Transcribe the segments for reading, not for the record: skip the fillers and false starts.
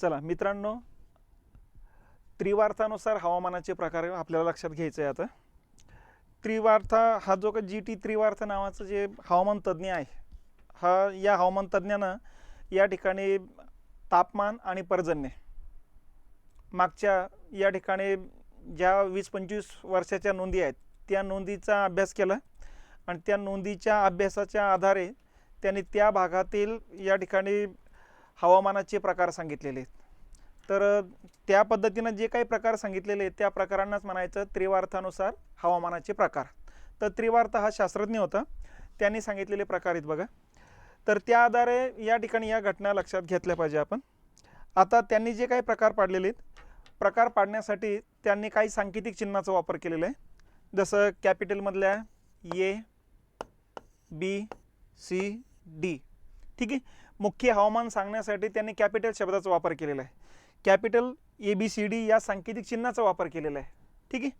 चला मित्रांनो, त्रिवार्थानुसार हवामानाचे प्रकार आपल्याला लक्षात घ्यायचे आहे. आता त्रिवार्था हा जो का GT त्रिवार्थ नावाचं जे हवामान तज्ज्ञ आहे, या हवामान तज्ज्ञानं या ठिकाणी तापमान आणि पर्जन्य मागच्या या ठिकाणी ज्या 20-25 वर्षाच्या नोंदी आहेत त्या नोंदीचा अभ्यास केला आणि त्या नोंदीच्या अभ्यासाच्या आधारे त्यांनी त्या भागातील या ठिकाणी हवामानाचे प्रकार सांगितलेले आहेत. तर त्या पद्धतीनं जे काही प्रकार सांगितलेले आहेत त्या प्रकारांनाच म्हणायचं त्रिवार्थानुसार हवामानाचे प्रकार. तर त्रिवार्थ हा शास्त्रज्ञ होता, त्यांनी सांगितलेले प्रकार आहेत बघा. तर त्या आधारे या ठिकाणी या घटना लक्षात घेतल्या पाहिजे आपण. आता त्यांनी जे काही प्रकार पाडलेले आहेत, प्रकार पाडण्यासाठी त्यांनी काही सांकेतिक चिन्हाचा वापर केलेला आहे. जसं कॅपिटलमधल्या A, B, C, D. ठीक आहे. मुख्य हवामान सांगण्यासाठी त्यांनी कॅपिटल शब्दाचा वापर केलेला आहे. कॅपिटल ABCD या सांकेतिक चिन्हाचा वापर केलेला आहे. ठीक आहे.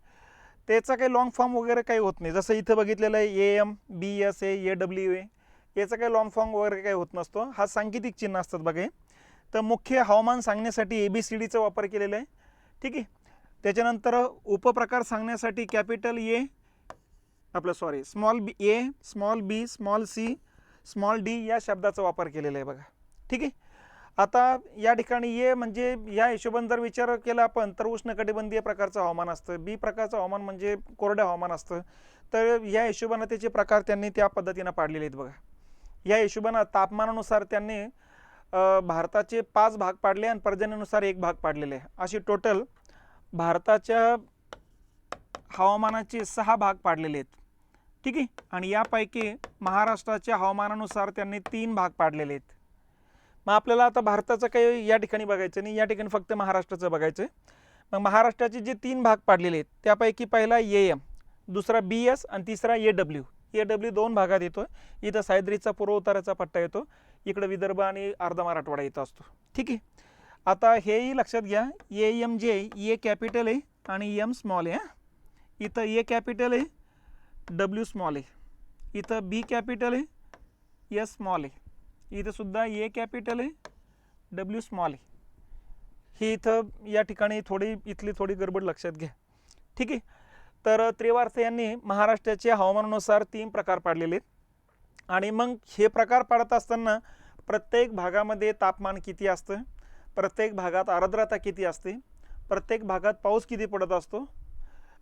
त्याचा काही लॉंग फॉर्म वगैरे काही होत नाही. जसं इथं बघितलेलं आहे AM, BSA, AWA, याचा काही लॉंग फॉर्म वगैरे काही होत नसतो. हा सांकेतिक चिन्ह असतात बघा. तर मुख्य हवामान सांगण्यासाठी ABCDचा वापर केलेला आहे. ठीक आहे. त्याच्यानंतर उपप्रकार सांगण्यासाठी capital A small A, small B, small C, small D या शब्दाचा वापर केलेला आहे बघा. ठीक आहे. आता या ठिकाणी A म्हणजे या हिशोबाने जर विचार केला आपण तर उष्णकटिबंधीय प्रकारचं हवामान असतं. B प्रकारचं हवामान म्हणजे कोरडं हवामान असतं. तर या हिशोबाने त्याचे प्रकार त्यांनी त्या पद्धतीनं पाडलेले आहेत बघा. या हिशोबाने तापमानानुसार त्यांनी भारताचे 5 भाग पाडले आणि पर्जन्यानुसार 1 भाग पाडलेले आहे. अशी टोटल भारताच्या हवामानाचे 6 भाग पाडलेले आहेत. ठीक आहे. आणि यापैकी महाराष्ट्राच्या हवामानानुसार त्यांनी 3 भाग पाडलेले आहेत. मग आपल्याला आता भारताचं काही या ठिकाणी बघायचं नाही, या ठिकाणी फक्त महाराष्ट्राचं बघायचं. मग महाराष्ट्राचे जे 3 भाग पाडलेले आहेत त्यापैकी पहिला AM, दुसरा BS आणि तिसरा AW. AW 2 भागात येतो. इथं सह्याद्रीचा पूर्व उताराचा पट्टा येतो, इकडे विदर्भ आणि अर्धा मराठवाडा येत असतो. ठीक आहे. आता हेही लक्षात घ्या, AM जे A कॅपिटल आहे आणि M स्मॉल आहे. इथं A कॅपिटल आहे, W स्मॉल आहे. इथं B कॅपिटल आहे, S स्मॉल आहे. इथं सुद्धा A कॅपिटल आहे, W स्मॉल आहे. ही इथं या ठिकाणी इथली थोडी गडबड लक्षात घ्या. ठीक आहे. तर त्रिवार्थ यांनी महाराष्ट्राच्या हवामानानुसार 3 प्रकार पाडलेले आहेत. आणि मग हे प्रकार पाडत असताना प्रत्येक भागामध्ये तापमान किती असतं, प्रत्येक भागात आर्द्रता किती असते, प्रत्येक भागात पाऊस किती पडत असतो,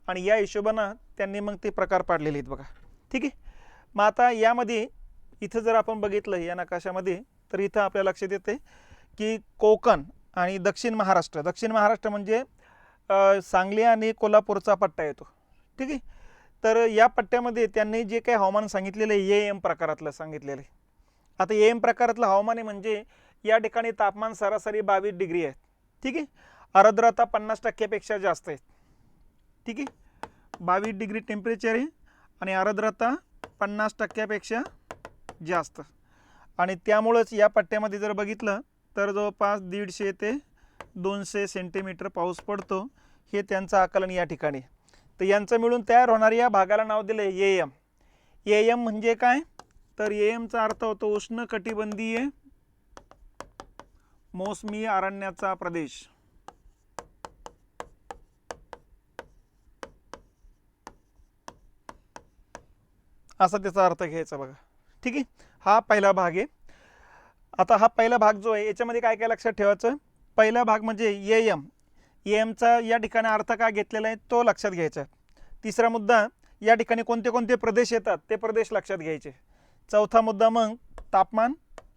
आणि या हिशोबानं त्यांनी मग ते प्रकार पाडलेले आहेत बघा. ठीक आहे. मग आता यामध्ये इथं जर आपण बघितलं या नकाशामध्ये तर इथं आपल्या लक्षात येते की कोकण आणि दक्षिण महाराष्ट्र म्हणजे सांगली आणि कोल्हापूरचा पट्टा येतो. ठीक आहे. तर या पट्ट्यामध्ये त्यांनी जे काही हवामान सांगितलेलं आहे AM प्रकारातलं सांगितलेलं आहे. आता AM प्रकारातलं हवामान आहे म्हणजे या ठिकाणी तापमान सरासरी 22 डिग्री आहे. ठीक आहे. आर्द्रता 50% जास्त आहे. ठीक आहे. 22 डिग्री टेम्परेचर आहे आणि आर्द्रता 50% जास्त. आणि त्यामुळेच या पट्ट्यामध्ये जर बघितलं तर जवळपास 150 ते 200 सेंटीमीटर पाऊस पडतो. हे त्यांचं आकलन या ठिकाणी. तर यांचं मिळून तयार होणाऱ्या या भागाला नाव दिलं AM. AM म्हणजे काय, तर AMचा अर्थ होतो उष्णकटिबंधीय मोसमी अरण्याचा प्रदेश. असा त्याचा अर्थ घ्यायचा बघा. ठीक आहे. हा पहिला भाग आहे. आता हा पहिला भाग जो आहे याच्यामध्ये काय काय लक्षात ठेवायचं, पहिला भाग म्हणजे AMचा या ठिकाणी अर्थ काय घेतलेला आहे तो लक्षात घ्यायचा. तिसरा मुद्दा, या ठिकाणी कोणते कोणते प्रदेश येतात ते प्रदेश लक्षात घ्यायचे. चौथा मुद्दा मग तापमान,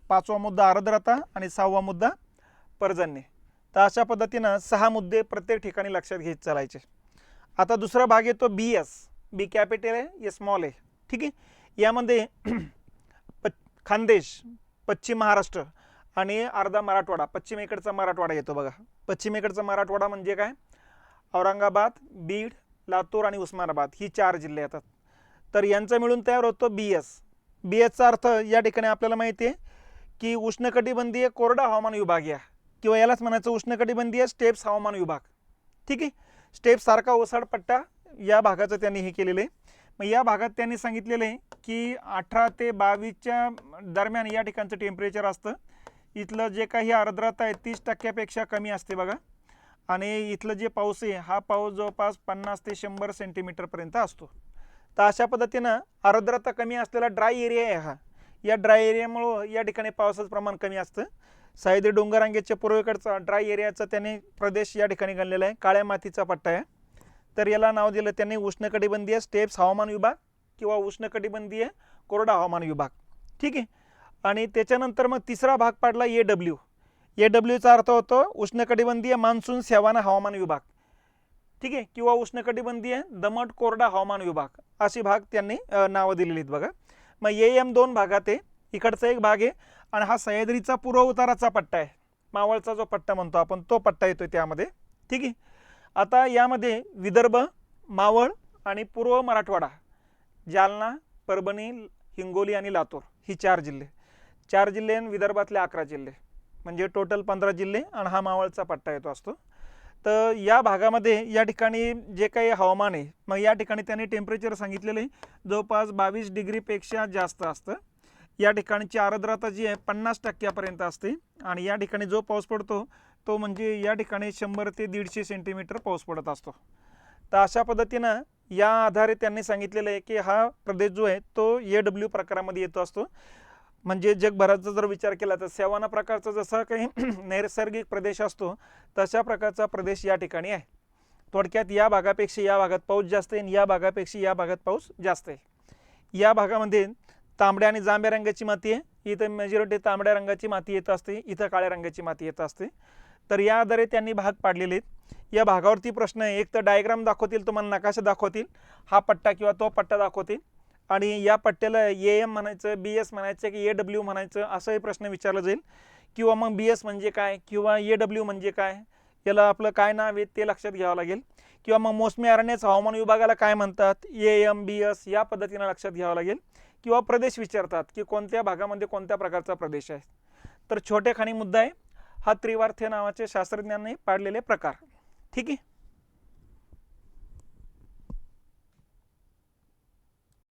पाचवा मुद्दा आर्द्रता आणि 6वा मुद्दा पर्जन्य. तर अशा पद्धतीनं 6 मुद्दे प्रत्येक ठिकाणी लक्षात घेत चालायचे. आता दुसरा भाग येतो BS. B कॅपिटल आहे, S स्मॉल आहे. ठीक आहे. यामध्ये खानदेश, पश्चिम महाराष्ट्र आणि अर्धा मराठवाडा, पश्चिमेकडचा मराठवाडा येतो बघा. पश्चिमेकडचा मराठवाडा म्हणजे काय, औरंगाबाद, बीड, लातूर आणि उस्मानाबाद ही 4 जिल्हे येतात. तर यांचा मिळून तयार होतो BS. BSचा अर्थ या ठिकाणी आपल्याला माहिती आहे की उष्णकटिबंधीय कोरडा हवामान विभाग या, किंवा यालाच म्हणायचं उष्णकटिबंधीय स्टेप्स हवामान विभाग. ठीक आहे. स्टेप्स सारखा ओसाड पट्टा या भागाचं त्यांनी हे केलेलं आहे. मग या भागात त्यांनी सांगितलेलं आहे की 18 ते 22च्या दरम्यान या ठिकाणचं टेम्परेचर असतं. इथलं जे काही आर्द्रता आहे 30% कमी असते बघा, आणि इथलं जे पाऊस आहे हा पाऊस जवळपास 50 ते 100 सेंटीमीटरपर्यंत असतो. तर अशा पद्धतीनं आर्द्रता कमी असलेला ड्राय एरिया आहे हा. या ड्राय एरियामुळं या ठिकाणी पावसाचं प्रमाण कमी असतं. सह्याद्री डोंगररांगेच्या पूर्वेकडचा ड्राय एरियाचा त्याने प्रदेश या ठिकाणी गणलेला आहे. काळ्या मातीचा पट्टा आहे. तर याला नाव दिलं त्यांनी उष्णकटिबंधीय स्टेप्स हवामान विभाग किंवा उष्णकटिबंधीय कोरडा हवामान विभाग. ठीक आहे. आणि त्याच्यानंतर मग तिसरा भाग पाडला AW. AWचा अर्थ होतो उष्णकटिबंधीय मान्सून सॅव्हाना हवामान विभाग. ठीक आहे, किंवा उष्णकटिबंधीय दमट कोरडा हवामान विभाग, अशी भाग त्यांनी नावं दिलेली आहेत बघा. मग AM 2 भागात आहे. इकडचा एक भाग आहे आणि हा सह्याद्रीचा पूर्व उताराचा पट्टा आहे. मावळचा जो पट्टा म्हणतो आपण तो पट्टा येतो त्यामध्ये. ठीक आहे. आता यामध्ये विदर्भ, मावळ आणि पूर्व मराठवाडा, जालना, परभणी, हिंगोली आणि लातूर ही 4 जिल्हे. 4 जिल्हे आणि विदर्भातले 11 जिल्हे, म्हणजे टोटल 15 जिल्हे आणि हा मावळचा पट्टा येतो असतो. तर या भागामध्ये या ठिकाणी जे काही हवामान आहे, मग या ठिकाणी त्यांनी टेम्परेचर सांगितलेलं आहे जवळपास 22 डिग्रीपेक्षा जास्त असतं. या ठिकाणची आर्द्रता जी आहे 50% असते आणि या ठिकाणी जो पाऊस पडतो तो म्हणजे या ठिकाणी 100 ते 150 सेंटीमीटर पाऊस पडत असतो. तर अशा पद्धतीनं या आधारे त्यांनी सांगितलेलं आहे की हा प्रदेश जो आहे तो AW प्रकारामध्ये येतो असतो. म्हणजे जगभराचा जर विचार केला तर सॅव्हाना प्रकारचा जसा काही नैसर्गिक प्रदेश असतो तशा प्रकारचा प्रदेश या ठिकाणी आहे. थोडक्यात या भागापेक्षा या भागात पाऊस जास्त आहे आणि या भागापेक्षा या भागात पाऊस जास्त आहे. या भागामध्ये तांबड्या आणि जांभ्या रंगाची माती आहे. इथं मेजॉरिटी तांबड्या रंगाची माती येत असते, इथं काळ्या रंगाची माती येत असते. तर या आधारे त्यांनी भाग पाडलेले आहेत. या भागावरती प्रश्न आहे, एक तर डायग्राम दाखवतील, तुम्हाला नकाशा दाखवतील, हा पट्टा किंवा तो पट्टा दाखवतील आणि या पट्ट्याला AM म्हणायचं, BS म्हणायचं की AW म्हणायचं असंही प्रश्न विचारला जाईल. किंवा मग BS म्हणजे काय किंवा AW म्हणजे काय, याला आपलं काय नाव आहे ते लक्षात घ्यावं लागेल. किंवा मग मोसमी अरण्यच हवामान विभागाला काय म्हणतात, AM BS या पद्धतीने लक्षात घ्यावं लागेल. किंवा प्रदेश विचारतात की कोणत्या भागामध्ये कोणत्या प्रकारचा प्रदेश आहे. तर छोटेखानी मुद्दा आहे हा त्रिवार्थ्य नावाचे शास्त्रज्ञांनी पाडलेले प्रकार. ठीक आहे.